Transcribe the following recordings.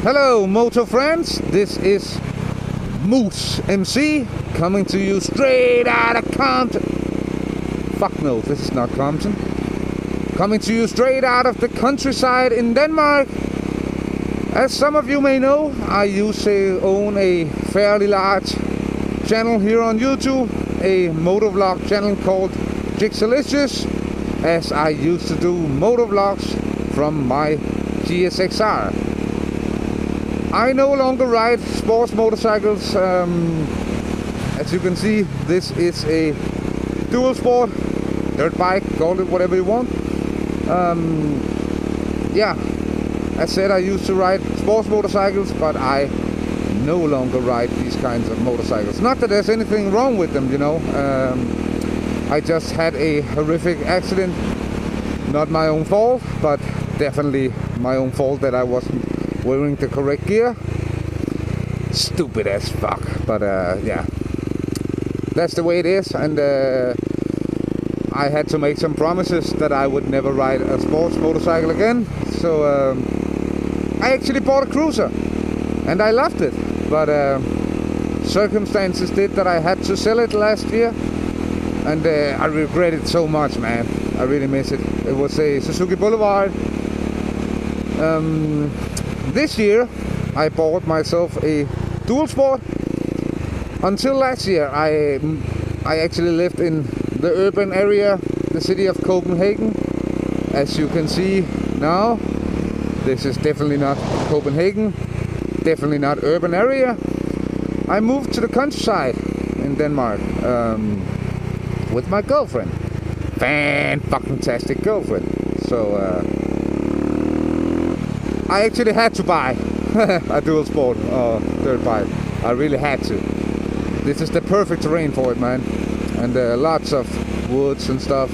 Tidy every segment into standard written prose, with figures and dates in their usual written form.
Hello moto friends, this is Moose MC coming to you straight out of Compton. Fuck no, this is not Compton. Coming to you straight out of the countryside in Denmark. As some of you may know, I used to own a fairly large channel here on YouTube, a motovlog channel called Jigsalicious, as I used to do motovlogs from my GSXR. I no longer ride sports motorcycles. As you can see, this is a dual sport, dirt bike, call it whatever you want. Yeah, as said, I used to ride sports motorcycles, but I no longer ride these kinds of motorcycles. Not that there's anything wrong with them, you know. I just had a horrific accident. Not my own fault, but definitely my own fault that I wasn't wearing the correct gear. Stupid as fuck, but yeah, that's the way it is. And I had to make some promises that I would never ride a sports motorcycle again. So I actually bought a cruiser and I loved it, but circumstances did that I had to sell it last year, and I regret it so much, man. I really miss it. It was a Suzuki Boulevard. This year I bought myself a dual sport. Until last year I actually lived in the urban area, the city of Copenhagen. As you can see now, this is definitely not Copenhagen, definitely not urban area. I moved to the countryside in Denmark with my girlfriend. Fan-fucking-tastic girlfriend. So I actually had to buy a dual sport dirt bike. I really had to. This is the perfect terrain for it, man. And lots of woods and stuff.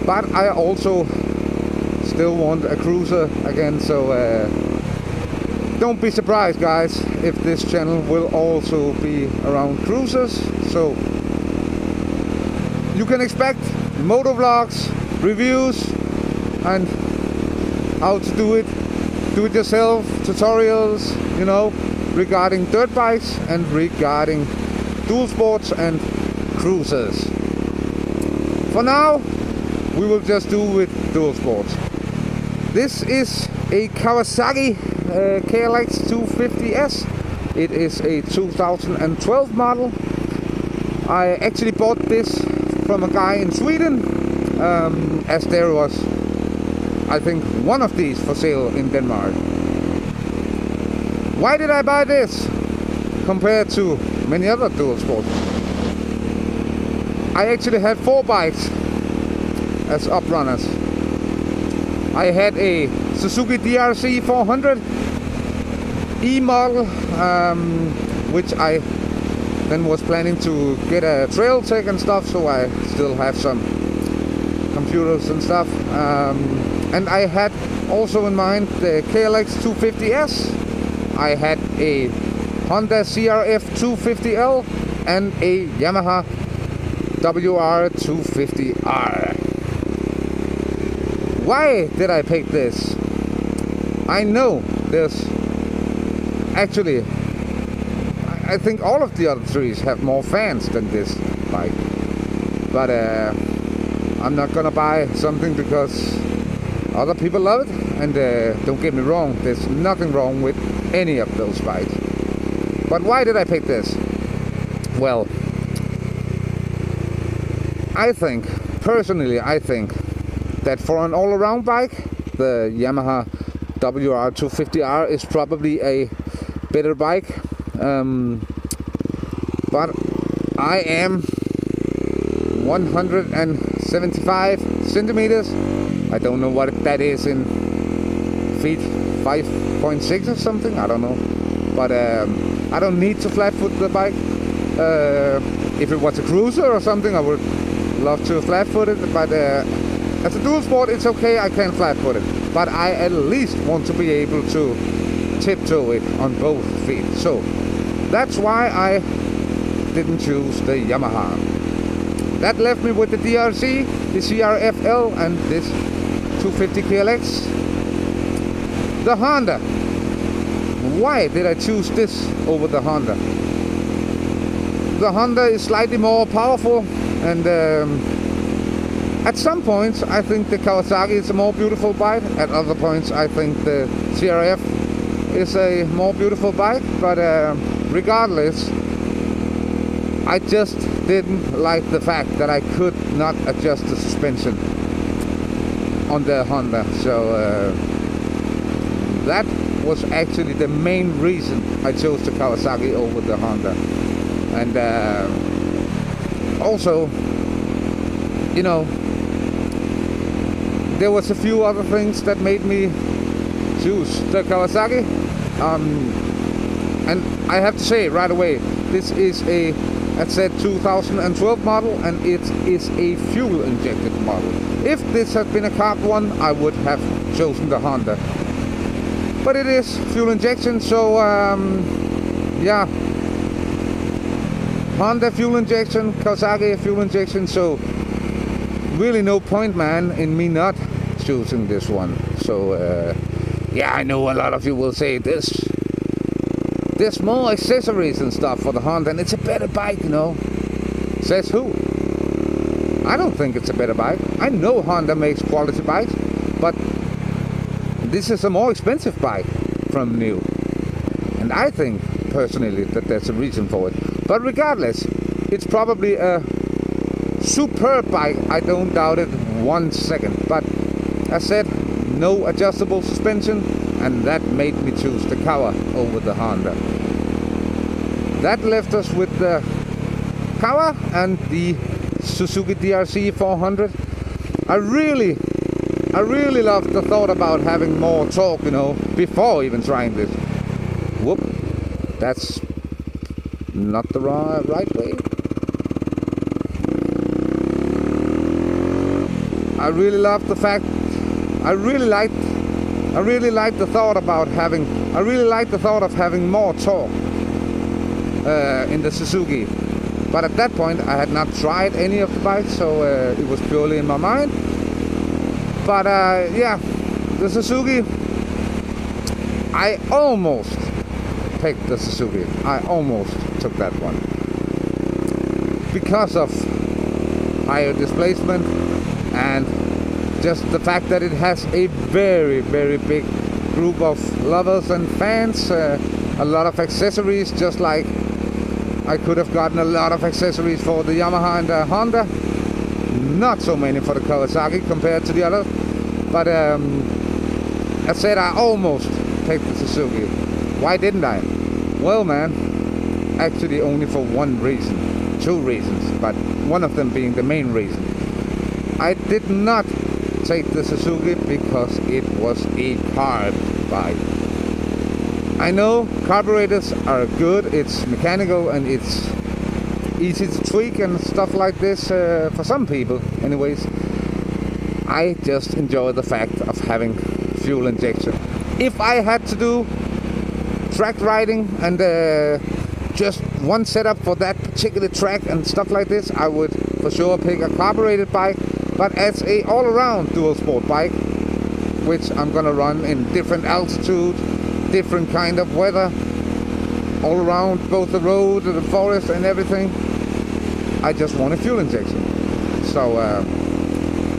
But I also still want a cruiser again, so don't be surprised, guys, if this channel will also be around cruisers. So you can expect motovlogs, reviews, and how to do it yourself, tutorials, you know, regarding dirt bikes and regarding dual sports and cruisers. For now, we will just do with dual sports. This is a Kawasaki KLX250S. It is a 2012 model. I actually bought this from a guy in Sweden, as there was, I think, one of these for sale in Denmark. Why did I buy this compared to many other dual sports? I actually had 4 bikes as uprunners. I had a Suzuki DRZ400 E model, which I then was planning to get a trail tech and stuff, so I still have some computers and stuff. And I had also in mind the KLX250S. I had a Honda CRF250L and a Yamaha WR250R. Why did I pick this? I know there's actually, I think all of the other trees have more fans than this bike. But I'm not gonna buy something because other people love it. And don't get me wrong, there's nothing wrong with any of those bikes. But why did I pick this? Well, personally I think that for an all-around bike, the Yamaha WR250R is probably a better bike. But I am 175 centimeters. I don't know what that is in feet, 5.6 or something, I don't know. But I don't need to flat foot the bike. If it was a cruiser or something, I would love to flat foot it, but as a dual sport, it's okay, I can flat foot it. But I at least want to be able to tiptoe it on both feet. So that's why I didn't choose the Yamaha. That left me with the DRZ, the CRF250L, and this 250 KLX. The Honda why did I choose this over the Honda? The Honda is slightly more powerful, and at some points I think the Kawasaki is a more beautiful bike. At other points I think the CRF is a more beautiful bike. But regardless, I just didn't like the fact that I could not adjust the suspension on the Honda. So that was actually the main reason I chose the Kawasaki over the Honda. And also, you know, there was a few other things that made me choose the Kawasaki. And I have to say right away, this is a, I said, 2012 model, and it is a fuel injected model. If this had been a carb one, I would have chosen the Honda. But it is fuel injection, so yeah. Honda fuel injection, Kawasaki fuel injection, so really no point, man, in me not choosing this one. So yeah, I know a lot of you will say there's more accessories and stuff for the Honda, and it's a better bike, you know. Says who? I don't think it's a better bike. I know Honda makes quality bikes, but this is a more expensive bike from new, and I think personally that there's a reason for it. But regardless, it's probably a superb bike, I don't doubt it 1 second. But as said, no adjustable suspension, and that made me choose the Kawa over the Honda. That left us with the Kawa and the Suzuki DRZ400. I really love the thought about having more torque, you know, before even trying this. Whoop, that's not the right way. I really love the fact, I really like the thought about having, I really like the thought of having more torque in the Suzuki. But at that point I had not tried any of the bikes, so it was purely in my mind. But yeah, the Suzuki, I almost picked the Suzuki. I almost took that one because of higher displacement and just the fact that it has a very big group of lovers and fans, a lot of accessories, just like I could have gotten a lot of accessories for the Yamaha and the Honda. Not so many for the Kawasaki compared to the others, but I said I almost picked the Suzuki. Why didn't I? Well, man, actually only for one reason, two reasons, but one of them being the main reason. I did not take the Suzuki because it was a carb bike. I know carburetors are good, it's mechanical and it's easy to tweak and stuff like this for some people anyways. I just enjoy the fact of having fuel injection. If I had to do track riding and just one setup for that particular track and stuff like this, I would for sure pick a carbureted bike. But as a all-around dual sport bike, which I'm gonna run in different altitude, different kind of weather, all around both the road and the forest and everything, I just want a fuel injection. So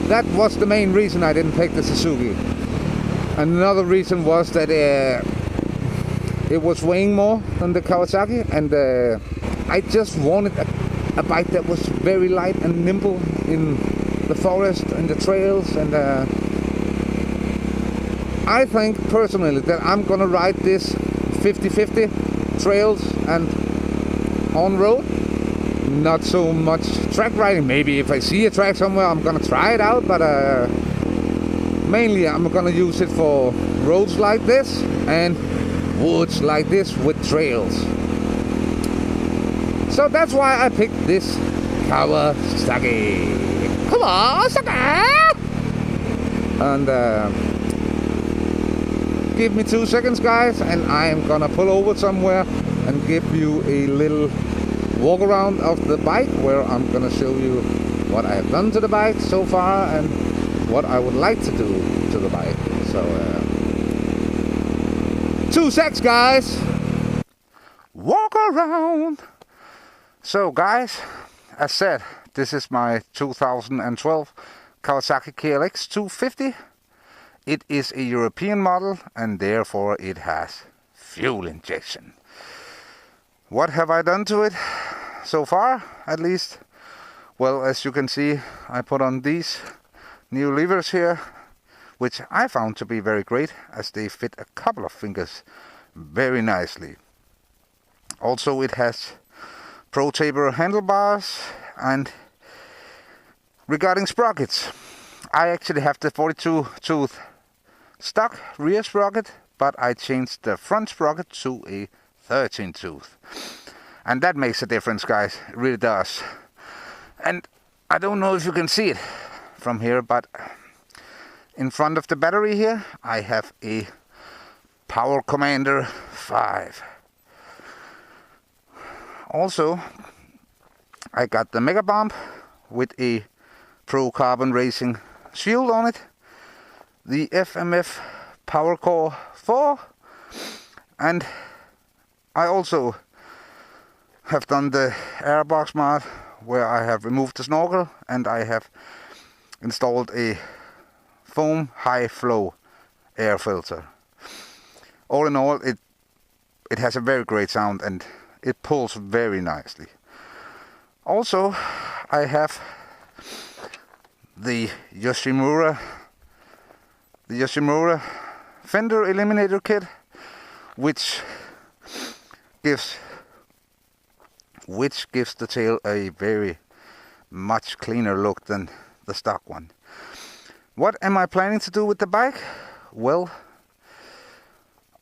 that was the main reason I didn't pick the Suzuki. Another reason was that it was weighing more than the Kawasaki, and I just wanted a bike that was very light and nimble in the forest and the trails. And I think personally that I'm gonna ride this 50-50 trails and on road, not so much track riding. Maybe if I see a track somewhere I'm gonna try it out, but mainly I'm gonna use it for roads like this and woods like this with trails. So that's why I picked this Kawasaki. And give me 2 seconds, guys, and I am gonna pull over somewhere and give you a little walk around of the bike, where I'm gonna show you what I have done to the bike so far and what I would like to do to the bike. So 2 secs, guys. Walk around. So, guys, as said, this is my 2012 Kawasaki KLX250. It is a European model, and therefore it has fuel injection. What have I done to it so far, at least? Well, as you can see, I put on these new levers here, which I found to be very great, as they fit a couple of fingers very nicely. Also, it has Pro Taper handlebars, and regarding sprockets, I actually have the 42 tooth stock rear sprocket, but I changed the front sprocket to a 13 tooth. And that makes a difference, guys. It really does. And I don't know if you can see it from here, but in front of the battery here, I have a Power Commander 5. Also, I got the Mega Bomb with a Pro Carbon Racing shield on it, the FMF Power Core 4, and I also have done the airbox mod, where I have removed the snorkel and I have installed a foam high flow air filter. All in all, it has a very great sound and it pulls very nicely. Also, I have the Yoshimura fender eliminator kit, which gives the tail a very much cleaner look than the stock one. What am I planning to do with the bike? Well,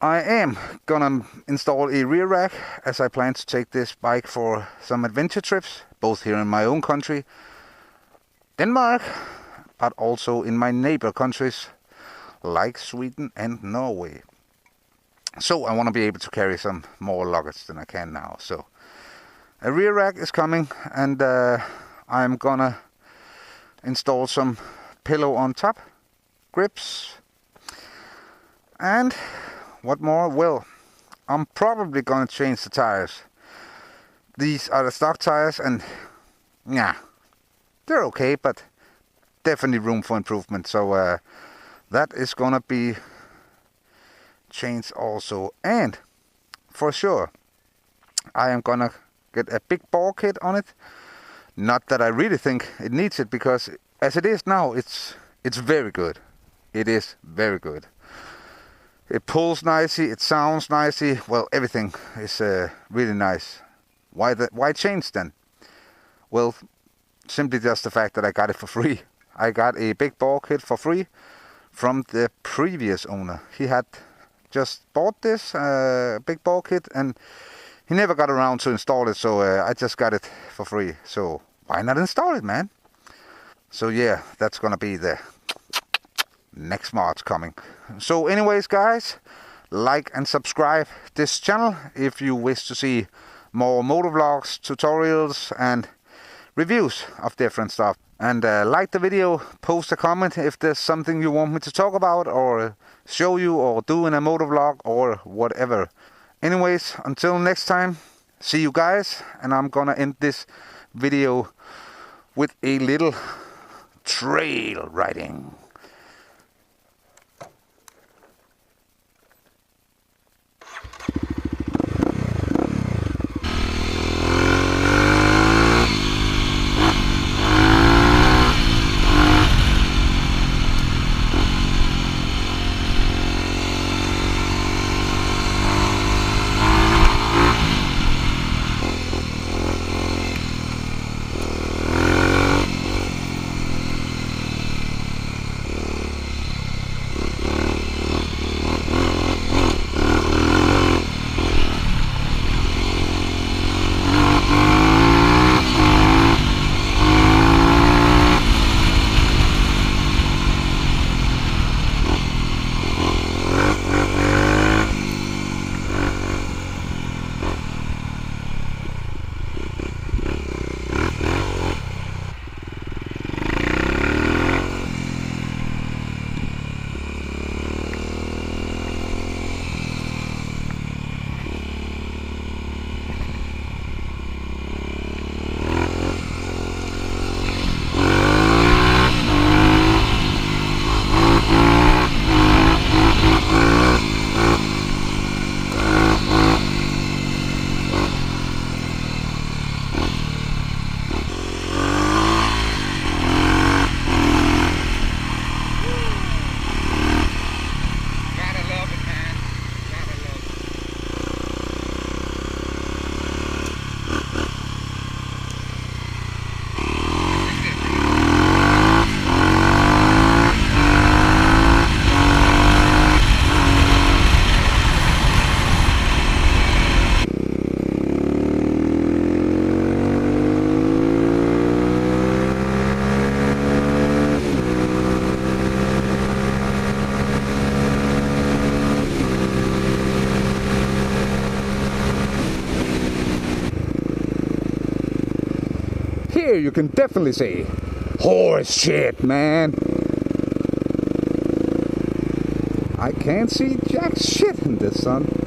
I am gonna install a rear rack, as I plan to take this bike for some adventure trips, both here in my own country, Denmark, but also in my neighbor countries like Sweden and Norway. So I want to be able to carry some more luggage than I can now. So a rear rack is coming, and I'm gonna install some pillow on top, grips, and what more? Well, I'm probably gonna change the tires. These are the stock tires, and yeah, they're okay, but definitely room for improvement. So that is gonna be changed also. And for sure, I am gonna get a big bore kit on it. Not that I really think it needs it, because as it is now, it's very good. It is very good. It pulls nicely, it sounds nicely. Well, everything is really nice. Why change then? Well, simply just the fact that I got it for free. I got a big bore kit for free from the previous owner. He had just bought this big bore kit, and he never got around to install it, so I just got it for free. So why not install it, man? So yeah, that's gonna be the next March coming. So anyways, guys, like and subscribe this channel if you wish to see more motovlogs, tutorials and reviews of different stuff. And like the video, post a comment if there's something you want me to talk about or show you or do in a motovlog or whatever. Anyways, until next time, see you guys, and I'm gonna end this video with a little trail riding. here you can definitely see horse shit, man. I can't see jack shit in this sun.